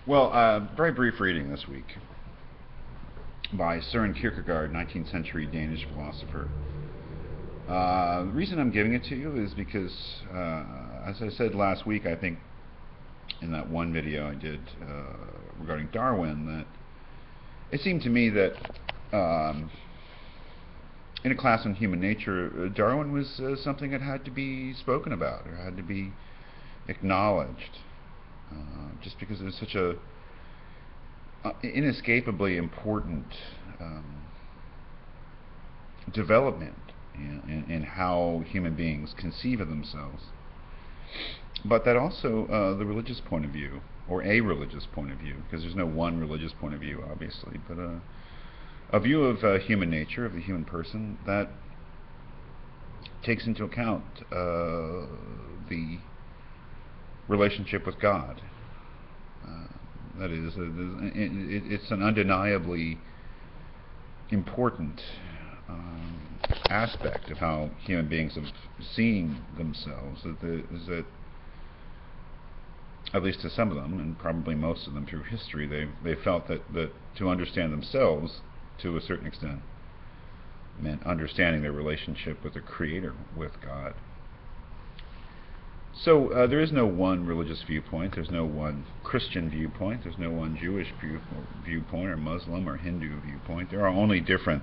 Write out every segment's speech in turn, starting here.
Well, very brief reading this week by Søren Kierkegaard, 19th century Danish philosopher. The reason I'm giving it to you is because, as I said last week, I think in that one video I did regarding Darwin, that it seemed to me that in a class on human nature, Darwin was something that had to be spoken about or had to be acknowledged, just because it was such a inescapably important development in how human beings conceive of themselves. But that also the religious point of view, or a religious point of view, because there's no one religious point of view, obviously, but a view of human nature, of the human person, that takes into account the relationship with God. That is, it's an undeniably important aspect of how human beings have seen themselves. Is that, at least to some of them, and probably most of them through history, they felt that to understand themselves, to a certain extent, meant understanding their relationship with the Creator, with God. So there is no one religious viewpoint, there's no one Christian viewpoint, there's no one Jewish viewpoint, or Muslim or Hindu viewpoint. There are only different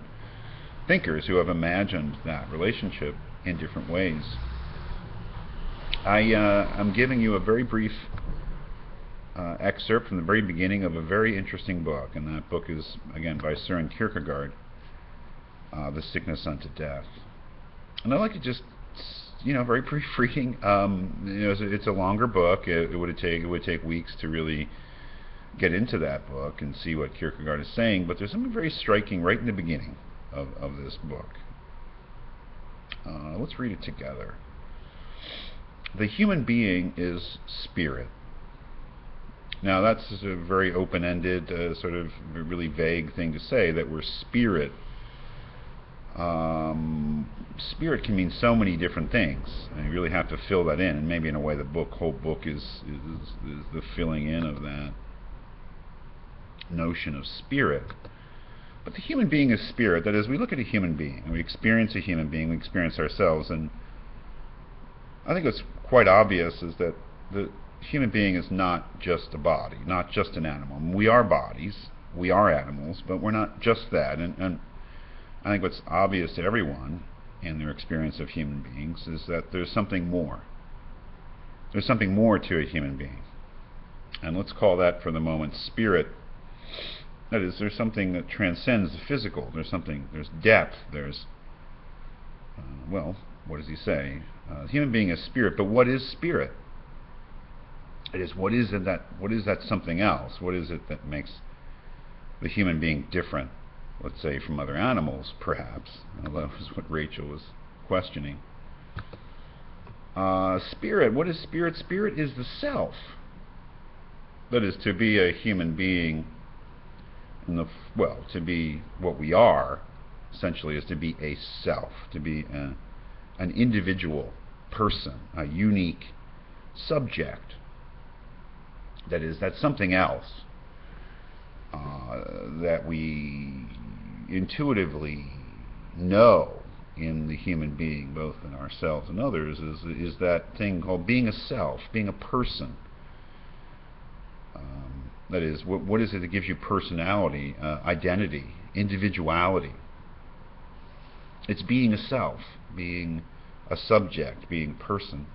thinkers who have imagined that relationship in different ways. I'm giving you a very brief excerpt from the very beginning of a very interesting book, and that book is, again, by Søren Kierkegaard, The Sickness Unto Death. And I'd like to just, very brief reading. It's a longer book. It would take weeks to really get into that book and see what Kierkegaard is saying, but there's something very striking right in the beginning of this book. Let's read it together. The human being is spirit. Now that's a very open-ended, sort of really vague thing to say, that we're spirit. Spirit can mean so many different things, and you really have to fill that in. And maybe in a way, the whole book is the filling in of that notion of spirit. But the human being is spirit. That is, we look at a human being, and we experience a human being, we experience ourselves, and I think what's quite obvious is that the human being is not just a body, not just an animal. We are bodies, we are animals, but we're not just that. And I think what's obvious to everyone in their experience of human beings is that there's something more. There's something more to a human being. And let's call that, for the moment, spirit. That is, there's something that transcends the physical. There's depth, there's, what does he say? The human being is spirit, but what is spirit? It is, what is that something else? What is it that makes the human being different, let's say, from other animals, perhaps? Well, that was what Rachel was questioning. Spirit, what is spirit? Spirit is the self. That is, to be a human being, to be what we are, essentially, is to be a self, to be an individual person, a unique subject. That is, that's something else that we intuitively know in the human being, both in ourselves and others, is that thing called being a self, being a person. That is, what is it that gives you personality, identity, individuality? It's being a self, being a subject, being person.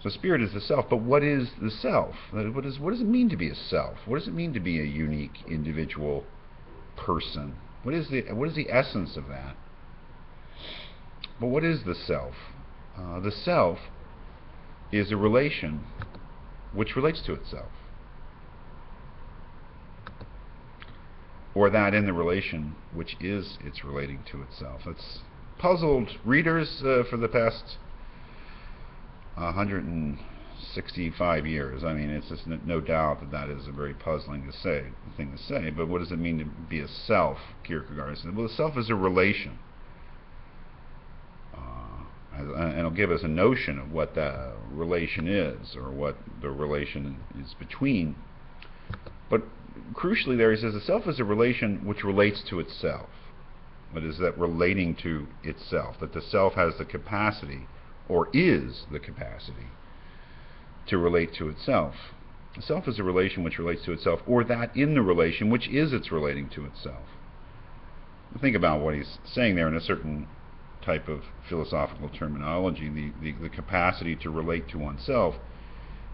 So spirit is the self, but what is the self? What does it mean to be a self? What does it mean to be a unique individual person? What is the essence of that? But what is the self? The self is a relation which relates to itself, or that in the relation which is its relating to itself. It's puzzled readers for the past 165 years. I mean, it's just no doubt that is a very puzzling thing to say. But what does it mean to be a self? Kierkegaard said, well, the self is a relation. and it'll give us a notion of what the relation is, or what the relation is between. But crucially there, he says the self is a relation which relates to itself. That is, that relating to itself, that the self has the capacity, or is the capacity, to relate to itself. The self is a relation which relates to itself, or that in the relation which is its relating to itself. Think about what he's saying there in a certain type of philosophical terminology. The capacity to relate to oneself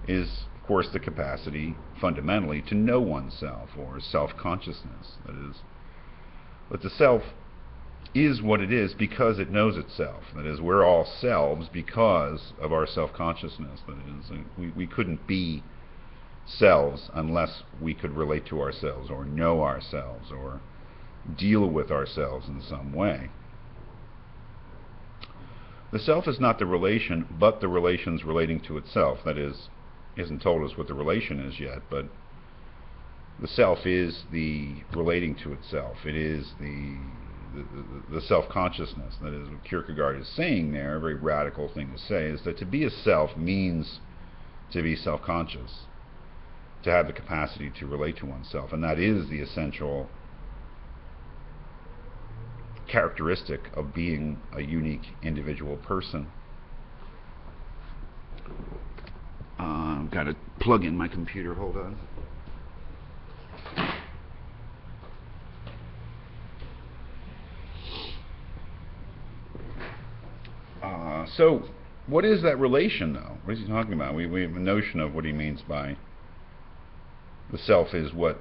is, of course, the capacity fundamentally to know oneself, or self-consciousness. That is, but the self is what it is because it knows itself. That is, we're all selves because of our self-consciousness. That is, we couldn't be selves unless we could relate to ourselves, or know ourselves, or deal with ourselves in some way. The self is not the relation, but the relations relating to itself. That is, he hasn't told us what the relation is yet, but the self is the relating to itself. It is the self-consciousness. That is what Kierkegaard is saying there. A very radical thing to say is that to be a self means to be self-conscious, to have the capacity to relate to oneself, and that is the essential characteristic of being a unique individual person. I've got to plug in my computer. Hold on. So, what is that relation, though? What is he talking about? We have a notion of what he means by the self is what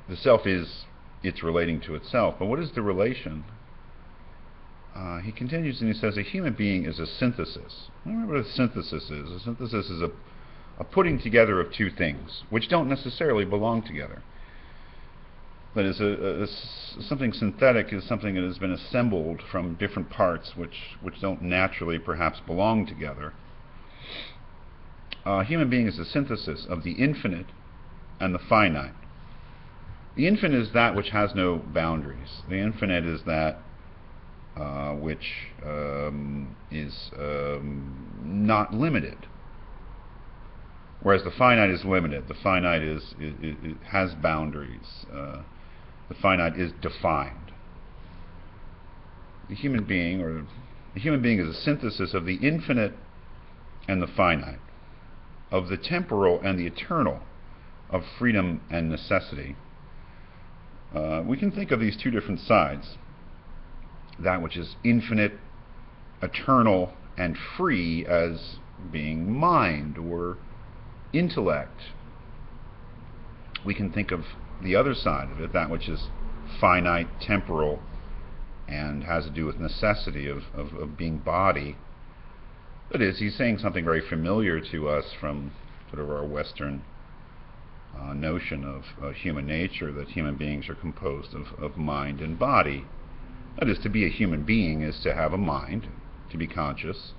the self is. It's relating to itself. But what is the relation? He continues and he says a human being is a synthesis. Remember what a synthesis is? A synthesis is a putting together of two things which don't necessarily belong together. That is, something synthetic is something that has been assembled from different parts which don't naturally perhaps belong together. A human being is a synthesis of the infinite and the finite. The infinite is that which has no boundaries. The infinite is that which is not limited, whereas the finite is limited. The finite it has boundaries. The finite is defined. The human being is a synthesis of the infinite and the finite, of the temporal and the eternal, of freedom and necessity. We can think of these two different sides. That which is infinite, eternal, and free as being mind or intellect. We can think of the other side of it, that which is finite, temporal, and has to do with necessity of being body. That is, he's saying something very familiar to us from sort of our Western notion of human nature, that human beings are composed of mind and body. That is, to be a human being is to have a mind, to be conscious,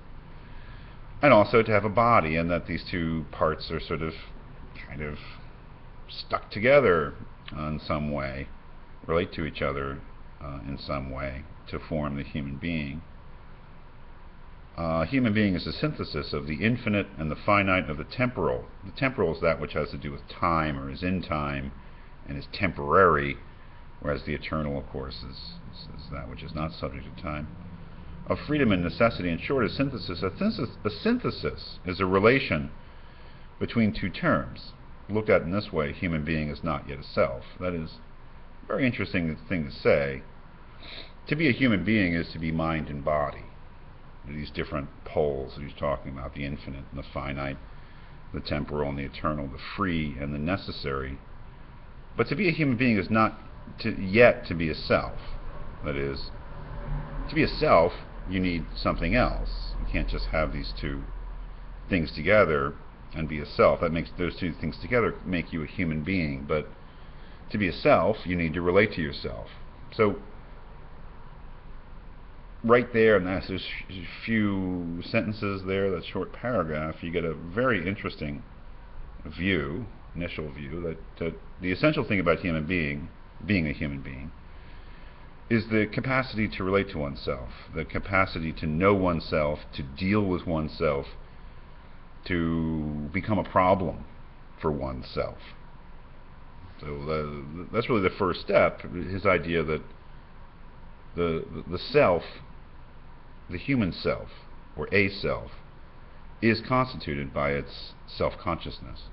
and also to have a body, and that these two parts are sort of kind of stuck together in some way, relate to each other in some way to form the human being. Human being is a synthesis of the infinite and the finite, of the temporal. The temporal is that which has to do with time, or is in time, and is temporary, whereas the eternal, of course, is that which is not subject to time. Of freedom and necessity. In short, a synthesis is a relation between two terms. Looked at in this way, human being is not yet a self. That is a very interesting thing to say. To be a human being is to be mind and body. These different poles that he's talking about, the infinite and the finite, the temporal and the eternal, the free and the necessary. But to be a human being is not yet to be a self. That is, to be a self, you need something else. You can't just have these two things together and be a self. That makes those two things together make you a human being. But to be a self, you need to relate to yourself. So right there, and that's just a few sentences there, that short paragraph, you get a very interesting view, initial view, that the essential thing about being a human being, is the capacity to relate to oneself, the capacity to know oneself, to deal with oneself, to become a problem for oneself. So that's really the first step, his idea that the self, the human self, or a self, is constituted by its self-consciousness.